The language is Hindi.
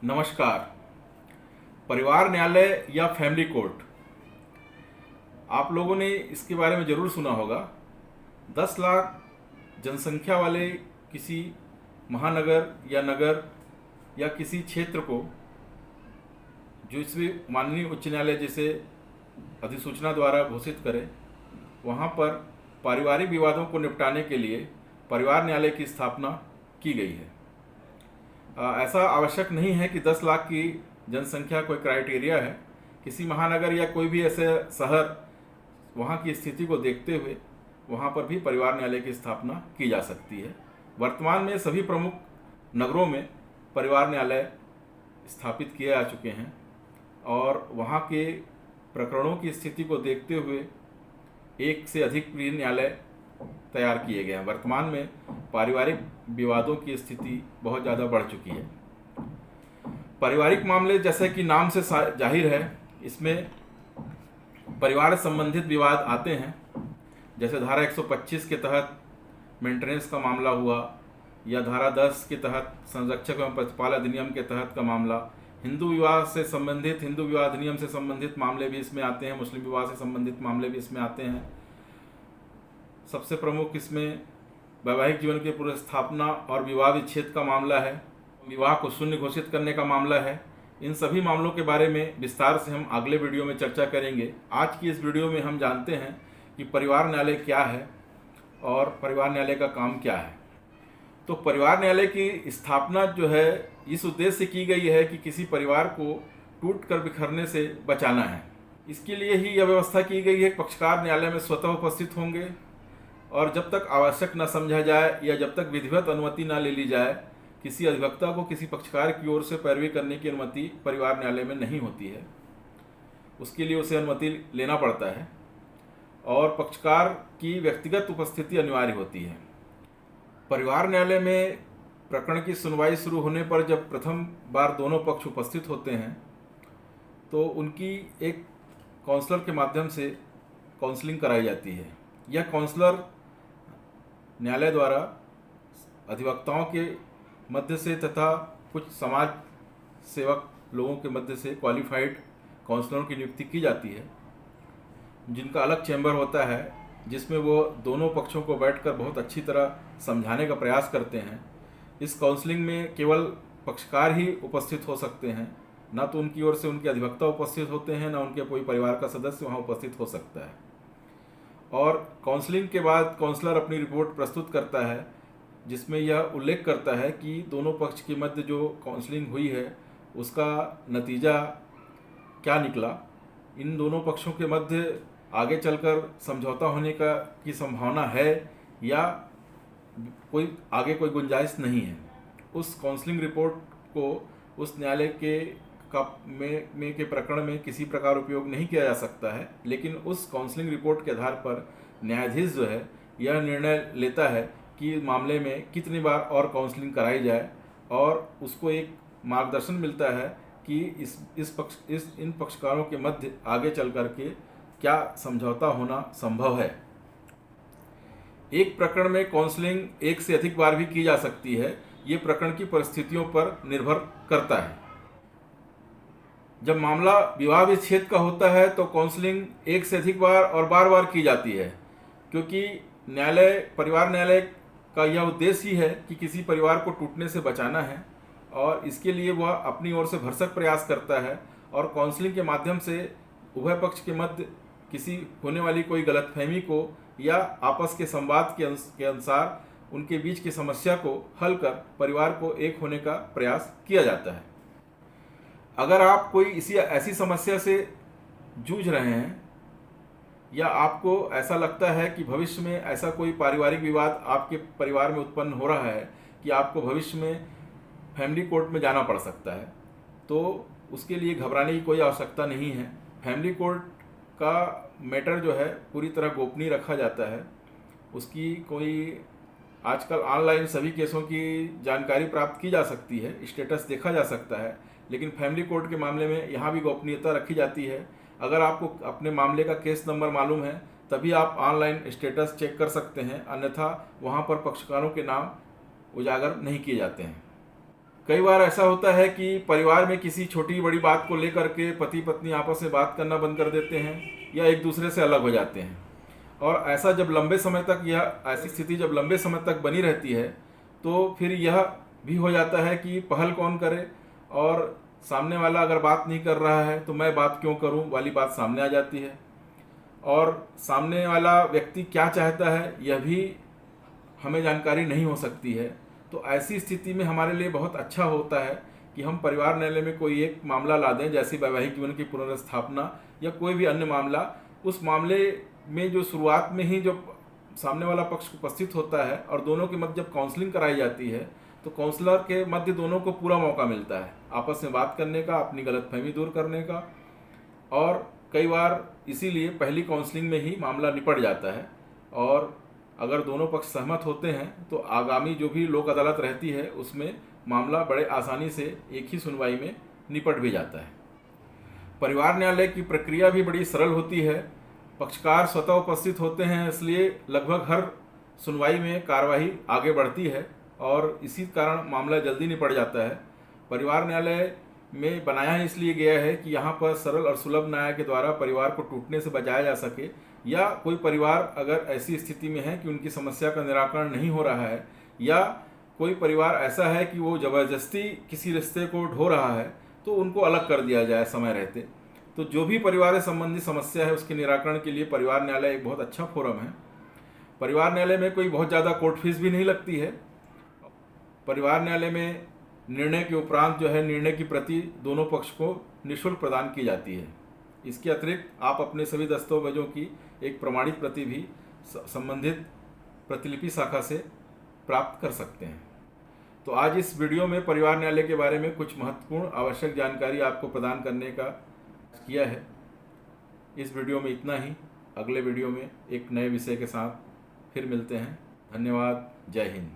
नमस्कार। परिवार न्यायालय या फैमिली कोर्ट, आप लोगों ने इसके बारे में ज़रूर सुना होगा। 10 लाख जनसंख्या वाले किसी महानगर या नगर या किसी क्षेत्र को जो इसमें माननीय उच्च न्यायालय जैसे अधिसूचना द्वारा घोषित करे, वहाँ पर पारिवारिक विवादों को निपटाने के लिए परिवार न्यायालय की स्थापना की गई है। ऐसा आवश्यक नहीं है कि 10 लाख की जनसंख्या कोई क्राइटेरिया है। किसी महानगर या कोई भी ऐसे शहर, वहाँ की स्थिति को देखते हुए वहाँ पर भी परिवार न्यायालय की स्थापना की जा सकती है। वर्तमान में सभी प्रमुख नगरों में परिवार न्यायालय स्थापित किए जा चुके हैं और वहाँ के प्रकरणों की स्थिति को देखते हुए एक से अधिक न्यायालय तैयार किए गए हैं। वर्तमान में पारिवारिक विवादों की स्थिति बहुत ज़्यादा बढ़ चुकी है। पारिवारिक मामले, जैसे कि नाम से जाहिर है, इसमें परिवार संबंधित विवाद आते हैं। जैसे धारा 125 के तहत मेंटेनेंस का मामला हुआ, या धारा 10 के तहत संरक्षक एवं प्रतिपाल अधिनियम के तहत का मामला। हिंदू विवाह से संबंधित, हिंदू विवाह अधिनियम से संबंधित मामले भी इसमें आते हैं। मुस्लिम विवाह से संबंधित मामले भी इसमें आते हैं। सबसे प्रमुख इसमें वैवाहिक जीवन की पुनर्स्थापना और विवाह विच्छेद का मामला है। विवाह को शून्य घोषित करने का मामला है। इन सभी मामलों के बारे में विस्तार से हम अगले वीडियो में चर्चा करेंगे। आज की इस वीडियो में हम जानते हैं कि परिवार न्यायालय क्या है और परिवार न्यायालय का काम क्या है। तो परिवार न्यायालय की स्थापना जो है, इस उद्देश्य से की गई है कि किसी परिवार को टूट कर बिखरने से बचाना है। इसके लिए ही यह व्यवस्था की गई है कि पक्षकार न्यायालय में स्वतः उपस्थित होंगे और जब तक आवश्यक न समझा जाए या जब तक विधिवत अनुमति न ले ली जाए, किसी अधिवक्ता को किसी पक्षकार की ओर से पैरवी करने की अनुमति परिवार न्यायालय में नहीं होती है। उसके लिए उसे अनुमति लेना पड़ता है और पक्षकार की व्यक्तिगत उपस्थिति अनिवार्य होती है। परिवार न्यायालय में प्रकरण की सुनवाई शुरू होने पर जब प्रथम बार दोनों पक्ष उपस्थित होते हैं तो उनकी एक काउंसलर के माध्यम से काउंसलिंग कराई जाती है। यह काउंसलर न्यायालय द्वारा अधिवक्ताओं के मध्य से तथा कुछ समाज सेवक लोगों के मध्य से क्वालिफाइड काउंसलरों की नियुक्ति की जाती है, जिनका अलग चैम्बर होता है, जिसमें वो दोनों पक्षों को बैठकर बहुत अच्छी तरह समझाने का प्रयास करते हैं। इस काउंसलिंग में केवल पक्षकार ही उपस्थित हो सकते हैं, ना तो उनकी ओर से उनके अधिवक्ता उपस्थित होते हैं, ना उनके कोई परिवार का सदस्य वहाँ उपस्थित हो सकता है। और काउंसलिंग के बाद काउंसलर अपनी रिपोर्ट प्रस्तुत करता है, जिसमें यह उल्लेख करता है कि दोनों पक्ष के मध्य जो काउंसलिंग हुई है उसका नतीजा क्या निकला। इन दोनों पक्षों के मध्य आगे चलकर समझौता होने की संभावना है या कोई गुंजाइश नहीं है। उस काउंसलिंग रिपोर्ट को उस न्यायालय के प्रकरण में किसी प्रकार उपयोग नहीं किया जा सकता है, लेकिन उस काउंसलिंग रिपोर्ट के आधार पर न्यायाधीश जो है यह निर्णय लेता है कि मामले में कितनी बार और काउंसलिंग कराई जाए, और उसको एक मार्गदर्शन मिलता है कि इन पक्षकारों के मध्य आगे चल करके क्या समझौता होना संभव है। एक प्रकरण में काउंसलिंग एक से अधिक बार भी की जा सकती है। ये प्रकरण की परिस्थितियों पर निर्भर करता है। जब मामला विवाह विच्छेद का होता है तो काउंसलिंग एक से अधिक बार और बार बार की जाती है, क्योंकि परिवार न्यायालय का यह उद्देश्य ही है कि किसी परिवार को टूटने से बचाना है, और इसके लिए वह अपनी ओर से भरसक प्रयास करता है और काउंसलिंग के माध्यम से उभय पक्ष के मध्य किसी होने वाली कोई गलतफहमी को या आपस के संवाद के अनुसार उनके बीच की समस्या को हल कर परिवार को एक होने का प्रयास किया जाता है। अगर आप कोई ऐसी समस्या से जूझ रहे हैं या आपको ऐसा लगता है कि भविष्य में ऐसा कोई पारिवारिक विवाद आपके परिवार में उत्पन्न हो रहा है कि आपको भविष्य में फैमिली कोर्ट में जाना पड़ सकता है, तो उसके लिए घबराने की कोई आवश्यकता नहीं है। फैमिली कोर्ट का मैटर जो है पूरी तरह गोपनीय रखा जाता है। उसकी कोई आजकल ऑनलाइन सभी केसों की जानकारी प्राप्त की जा सकती है, स्टेटस देखा जा सकता है, लेकिन फैमिली कोर्ट के मामले में यहाँ भी गोपनीयता रखी जाती है। अगर आपको अपने मामले का केस नंबर मालूम है तभी आप ऑनलाइन स्टेटस चेक कर सकते हैं, अन्यथा वहाँ पर पक्षकारों के नाम उजागर नहीं किए जाते हैं। कई बार ऐसा होता है कि परिवार में किसी छोटी बड़ी बात को लेकर के पति पत्नी आपस में बात करना बंद कर देते हैं या एक दूसरे से अलग हो जाते हैं। और ऐसा जब लंबे समय तक ऐसी स्थिति जब लंबे समय तक बनी रहती है तो फिर यह भी हो जाता है कि पहल कौन करे, और सामने वाला अगर बात नहीं कर रहा है तो मैं बात क्यों करूं वाली बात सामने आ जाती है। और सामने वाला व्यक्ति क्या चाहता है यह भी हमें जानकारी नहीं हो सकती है। तो ऐसी स्थिति में हमारे लिए बहुत अच्छा होता है कि हम परिवार न्यायालय में कोई एक मामला ला दें, जैसे वैवाहिक जीवन की पुनर्स्थापना या कोई भी अन्य मामला। उस मामले में जो शुरुआत में ही जो सामने वाला पक्ष उपस्थित होता है और दोनों के मध्य जब काउंसलिंग कराई जाती है तो काउंसलर के मध्य दोनों को पूरा मौका मिलता है आपस में बात करने का, अपनी गलतफहमी दूर करने का। और कई बार इसीलिए पहली काउंसलिंग में ही मामला निपट जाता है, और अगर दोनों पक्ष सहमत होते हैं तो आगामी जो भी लोक अदालत रहती है उसमें मामला बड़े आसानी से एक ही सुनवाई में निपट भी जाता है। परिवार न्यायालय की प्रक्रिया भी बड़ी सरल होती है। पक्षकार स्वतः उपस्थित होते हैं, इसलिए लगभग हर सुनवाई में कार्यवाही आगे बढ़ती है और इसी कारण मामला जल्दी निपट जाता है। परिवार न्यायालय में बनाया इसलिए गया है कि यहाँ पर सरल और सुलभ न्याय के द्वारा परिवार को टूटने से बचाया जा सके, या कोई परिवार अगर ऐसी स्थिति में है कि उनकी समस्या का निराकरण नहीं हो रहा है, या कोई परिवार ऐसा है कि वो ज़बरदस्ती किसी रिश्ते को ढो रहा है, तो उनको अलग कर दिया जाए समय रहते। तो जो भी परिवार संबंधी समस्या है उसके निराकरण के लिए परिवार न्यायालय एक बहुत अच्छा फोरम है। परिवार न्यायालय में कोई बहुत ज़्यादा कोर्ट फीस भी नहीं लगती है। परिवार न्यायालय में निर्णय के उपरांत जो है निर्णय की प्रति दोनों पक्ष को निःशुल्क प्रदान की जाती है। इसके अतिरिक्त आप अपने सभी दस्तावेजों की एक प्रमाणित प्रति भी संबंधित प्रतिलिपि शाखा से प्राप्त कर सकते हैं। तो आज इस वीडियो में परिवार न्यायालय के बारे में कुछ महत्वपूर्ण आवश्यक जानकारी आपको प्रदान करने का किया है। इस वीडियो में इतना ही। अगले वीडियो में एक नए विषय के साथ फिर मिलते हैं। धन्यवाद। जय हिंद।